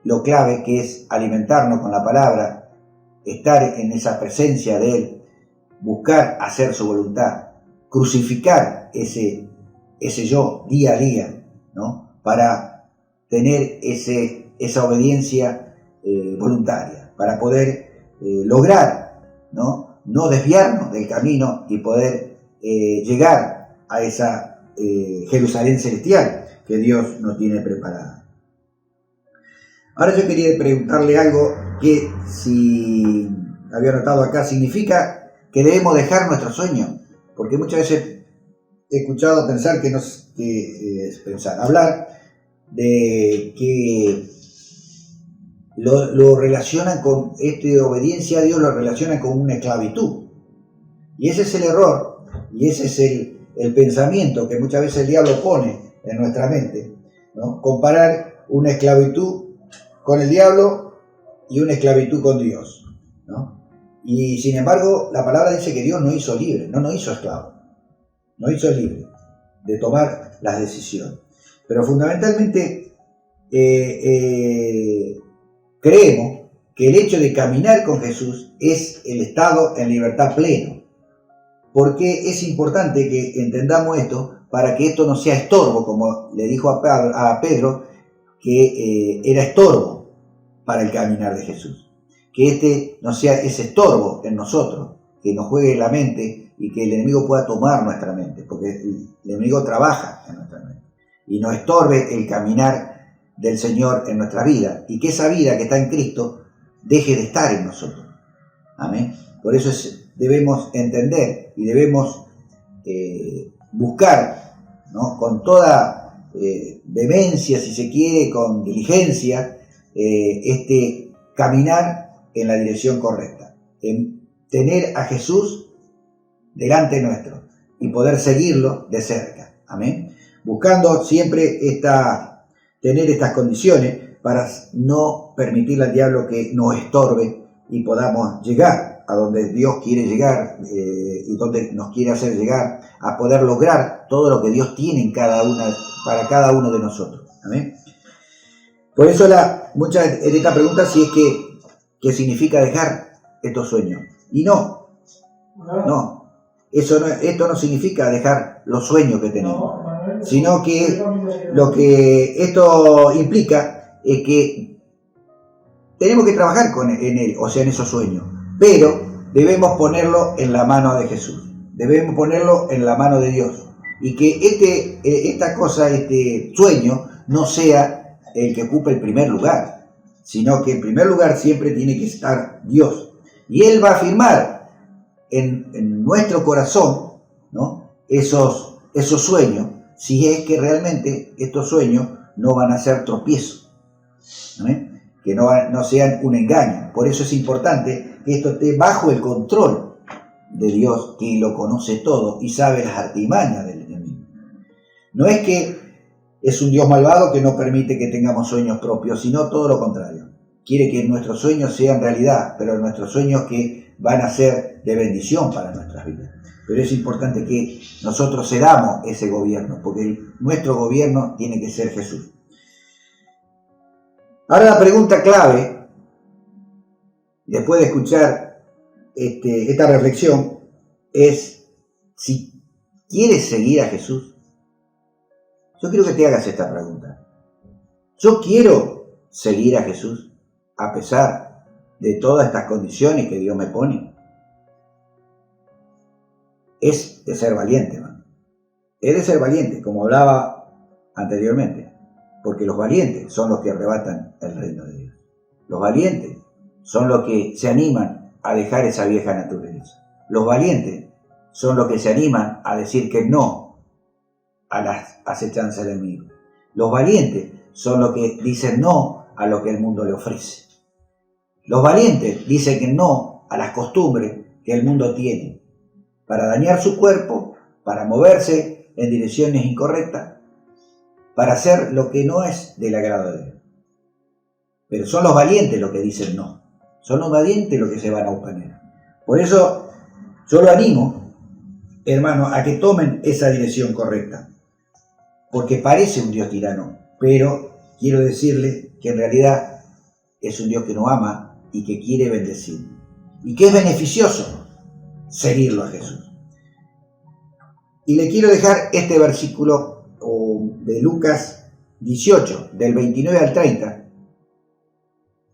lo clave que es alimentarnos con la palabra, estar en esa presencia de Él, buscar hacer su voluntad, crucificar ese yo día a día, ¿no? Para tener esa obediencia voluntaria, para poder lograr, ¿no? No desviarnos del camino y poder llegar a esa Jerusalén celestial que Dios nos tiene preparada. Ahora yo quería preguntarle algo que, si había notado acá, significa que debemos dejar nuestro sueño, porque muchas veces he escuchado hablar de que lo relacionan con obediencia a Dios, lo relacionan con una esclavitud. Y ese es el error, y ese es el pensamiento que muchas veces el diablo pone en nuestra mente, ¿no? Comparar una esclavitud con el diablo y una esclavitud con Dios, ¿no? Y sin embargo, la palabra dice que Dios nos hizo libres, no nos hizo esclavos, nos hizo libres de tomar las decisiones. Pero fundamentalmente creemos que el hecho de caminar con Jesús es el estado en libertad pleno. Porque es importante que entendamos esto para que esto no sea estorbo, como le dijo a Pedro, que era estorbo para el caminar de Jesús. Que no sea ese estorbo en nosotros, que nos juegue la mente y que el enemigo pueda tomar nuestra mente, porque el enemigo trabaja en nuestra mente y nos estorbe el caminar del Señor en nuestra vida, y que esa vida que está en Cristo deje de estar en nosotros. Amén. Por eso debemos entender y debemos buscar, ¿no? Con toda vehemencia, si se quiere, con diligencia, caminar en la dirección correcta, en tener a Jesús delante nuestro y poder seguirlo de cerca. Amén. Buscando siempre tener estas condiciones para no permitirle al diablo que nos estorbe y podamos llegar a donde Dios quiere llegar y donde nos quiere hacer llegar, a poder lograr todo lo que Dios tiene para cada uno de nosotros. Amén. Por eso muchas en esta pregunta si es que significa dejar estos sueños. Y no. Esto no significa dejar los sueños que tenemos, sino que lo que esto implica es que tenemos que trabajar en él, o sea, en esos sueños, pero debemos ponerlo en la mano de Jesús, debemos ponerlo en la mano de Dios, y que este sueño no sea el que ocupe el primer lugar, sino que en primer lugar siempre tiene que estar Dios, y Él va a firmar en nuestro corazón, ¿no? esos sueños, si es que realmente estos sueños no van a ser tropiezos, ¿no? Que no sean un engaño. Por eso es importante que esto esté bajo el control de Dios, que lo conoce todo y sabe las artimañas del enemigo. No es que es un Dios malvado que no permite que tengamos sueños propios, sino todo lo contrario. Quiere que nuestros sueños sean realidad, pero nuestros sueños que van a ser de bendición para nuestras vidas. Pero es importante que nosotros cedamos ese gobierno, porque nuestro gobierno tiene que ser Jesús. Ahora la pregunta clave, después de escuchar esta reflexión, es si quieres seguir a Jesús. Yo quiero que te hagas esta pregunta. ¿Yo quiero seguir a Jesús a pesar de todas estas condiciones que Dios me pone? Es de ser valiente, hermano. Es de ser valiente, como hablaba anteriormente. Porque los valientes son los que arrebatan el reino de Dios. Los valientes son los que se animan a dejar esa vieja naturaleza. Los valientes son los que se animan a decir que no a las acechanzas del enemigo. Los valientes son los que dicen no a lo que el mundo le ofrece. Los valientes dicen que no a las costumbres que el mundo tiene para dañar su cuerpo, para moverse en direcciones incorrectas, para hacer lo que no es del agrado de Dios. Pero son los valientes los que dicen no. Son los valientes los que se van a oponer. Por eso yo lo animo, hermano, a que tomen esa dirección correcta. Porque parece un Dios tirano, pero quiero decirle que en realidad es un Dios que nos ama y que quiere bendecir. Y que es beneficioso seguirlo a Jesús. Y le quiero dejar este versículo de Lucas 18, del 29 al 30,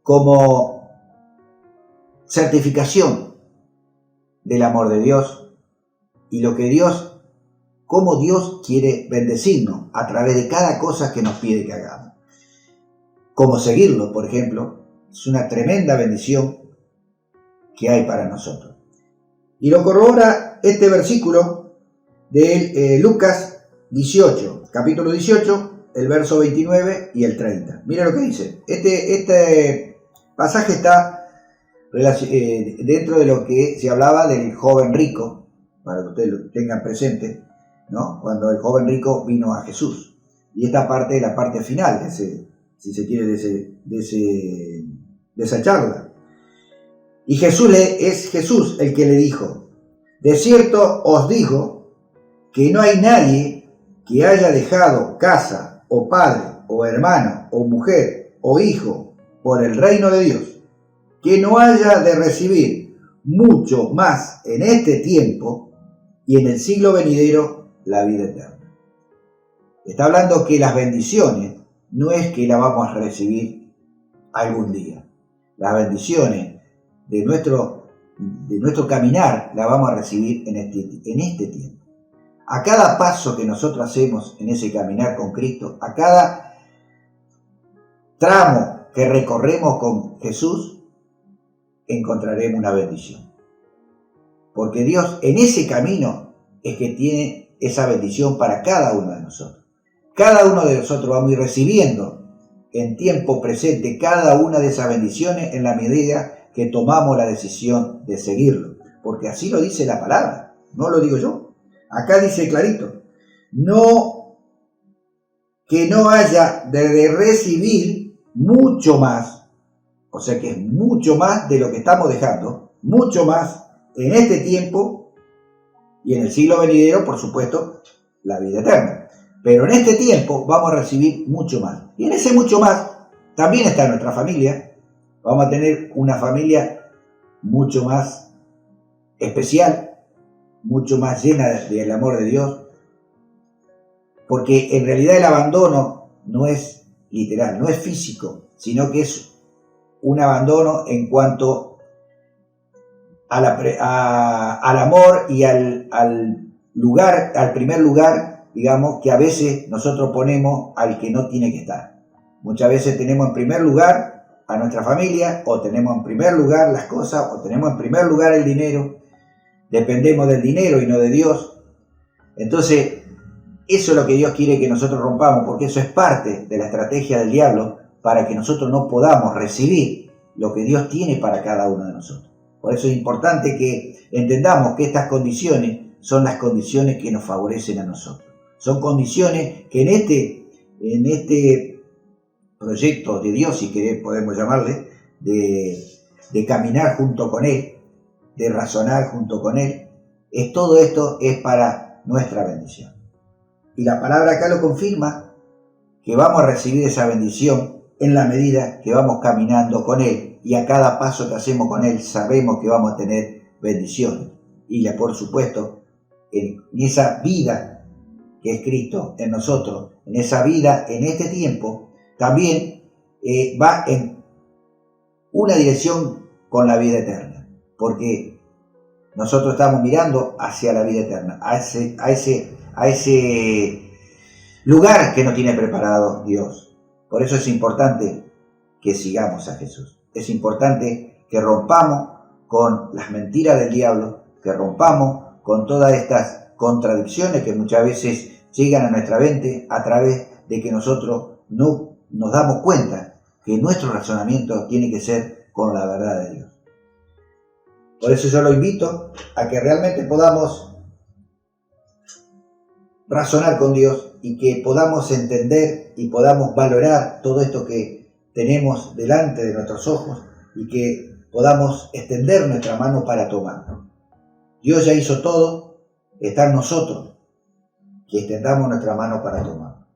como certificación del amor de Dios y cómo Dios quiere bendecirnos a través de cada cosa que nos pide que hagamos. Como seguirlo, por ejemplo, es una tremenda bendición que hay para nosotros. Y lo corrobora este versículo de Lucas 18, capítulo 18, el verso 29 y el 30. Mira lo que dice. Este pasaje está dentro de lo que se hablaba del joven rico, para que ustedes lo tengan presente, ¿no? Cuando el joven rico vino a Jesús. Y esta parte es la parte final de si se quiere, de esa charla. Y es Jesús el que le dijo: de cierto os digo que no hay nadie que haya dejado casa, o padre, o hermano, o mujer, o hijo, por el reino de Dios, que no haya de recibir mucho más en este tiempo y en el siglo venidero la vida eterna. Está hablando que las bendiciones no es que las vamos a recibir algún día. Las bendiciones de nuestro caminar las vamos a recibir en este tiempo. A cada paso que nosotros hacemos en ese caminar con Cristo, a cada tramo que recorremos con Jesús, encontraremos una bendición. Porque Dios en ese camino es que tiene esa bendición para cada uno de nosotros. Cada uno de nosotros vamos a ir recibiendo en tiempo presente cada una de esas bendiciones en la medida que tomamos la decisión de seguirlo. Porque así lo dice la palabra, no lo digo yo. Acá dice clarito, que no haya de recibir mucho más, o sea que es mucho más de lo que estamos dejando, mucho más en este tiempo y en el siglo venidero, por supuesto, la vida eterna. Pero en este tiempo vamos a recibir mucho más. Y en ese mucho más también está nuestra familia. Vamos a tener una familia mucho más especial, mucho más llena del amor de Dios. Porque en realidad el abandono no es literal, no es físico, sino que es un abandono en cuanto al amor y al primer lugar, digamos, que a veces nosotros ponemos al que no tiene que estar. Muchas veces tenemos en primer lugar a nuestra familia, o tenemos en primer lugar las cosas, o tenemos en primer lugar el dinero. Dependemos del dinero y no de Dios. Entonces, eso es lo que Dios quiere que nosotros rompamos, porque eso es parte de la estrategia del diablo para que nosotros no podamos recibir lo que Dios tiene para cada uno de nosotros. Por eso es importante que entendamos que estas condiciones son las condiciones que nos favorecen a nosotros. Son condiciones que en este proyecto de Dios, si querés, podemos llamarle, de caminar junto con Él, de razonar junto con Él, todo esto es para nuestra bendición. Y la palabra acá lo confirma, que vamos a recibir esa bendición en la medida que vamos caminando con Él, y a cada paso que hacemos con Él sabemos que vamos a tener bendiciones. Y por supuesto, en esa vida que es Cristo en nosotros, en esa vida, en este tiempo, también va en una dirección con la vida eterna, porque nosotros estamos mirando hacia la vida eterna, a ese lugar que nos tiene preparado Dios. Por eso es importante que sigamos a Jesús. Es importante que rompamos con las mentiras del diablo, que rompamos con todas estas contradicciones que muchas veces llegan a nuestra mente a través de que nosotros no nos damos cuenta que nuestro razonamiento tiene que ser con la verdad de Dios. Por eso yo lo invito a que realmente podamos razonar con Dios y que podamos entender y podamos valorar todo esto que tenemos delante de nuestros ojos y que podamos extender nuestra mano para tomarlo. Dios ya hizo todo, está en nosotros que extendamos nuestra mano para tomarlo.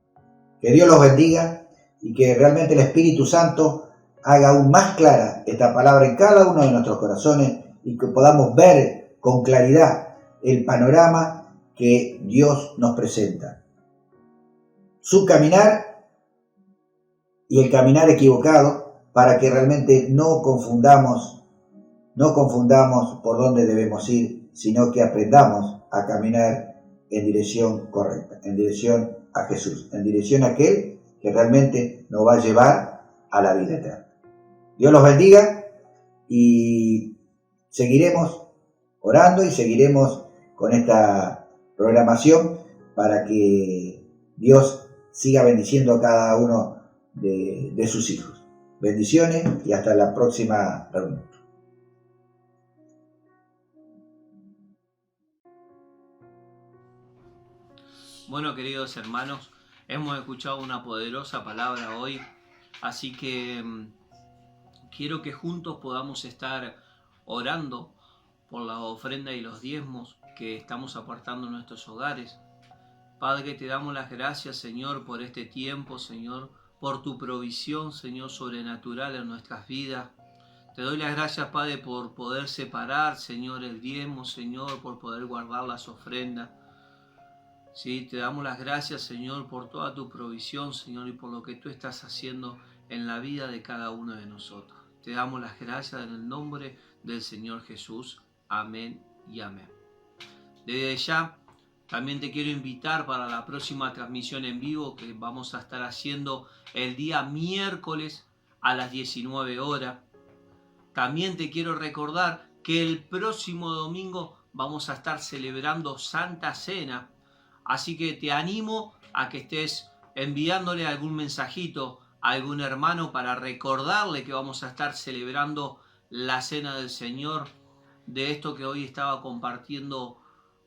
Que Dios los bendiga y que realmente el Espíritu Santo haga aún más clara esta palabra en cada uno de nuestros corazones y que podamos ver con claridad el panorama que Dios nos presenta. Su caminar y el caminar equivocado, para que realmente no confundamos por dónde debemos ir, sino que aprendamos a caminar en dirección correcta, en dirección a Jesús, en dirección a aquel que realmente nos va a llevar a la vida eterna. Dios los bendiga y seguiremos orando y seguiremos con esta programación para que Dios siga bendiciendo a cada uno de sus hijos. Bendiciones y hasta la próxima reunión. Bueno, queridos hermanos, hemos escuchado una poderosa palabra hoy, así que quiero que juntos podamos estar orando por la ofrenda y los diezmos que estamos apartando en nuestros hogares. Padre, te damos las gracias, Señor, por este tiempo, Señor, por tu provisión, Señor, sobrenatural en nuestras vidas. Te doy las gracias, Padre, por poder separar, Señor, el diezmo, Señor, por poder guardar las ofrendas. Sí, te damos las gracias, Señor, por toda tu provisión, Señor, y por lo que tú estás haciendo en la vida de cada uno de nosotros. Te damos las gracias en el nombre del Señor Jesús. Amén y amén. Desde ya, también te quiero invitar para la próxima transmisión en vivo que vamos a estar haciendo el día miércoles a las 19 horas. También te quiero recordar que el próximo domingo vamos a estar celebrando Santa Cena. Así que te animo a que estés enviándole algún mensajito a algún hermano para recordarle que vamos a estar celebrando la Cena del Señor, de esto que hoy estaba compartiendo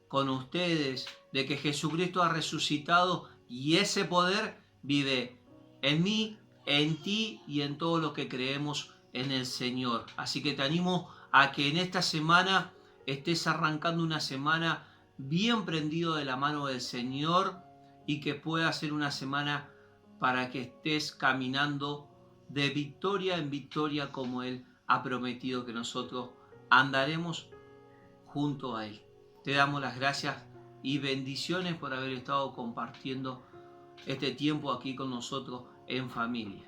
con ustedes, de que Jesucristo ha resucitado y ese poder vive en mí, en ti y en todos los que creemos en el Señor. Así que te animo a que en esta semana estés arrancando una semana bien prendido de la mano del Señor y que pueda ser una semana para que estés caminando de victoria en victoria como Él ha prometido que nosotros andaremos junto a Él. Te damos las gracias y bendiciones por haber estado compartiendo este tiempo aquí con nosotros en familia.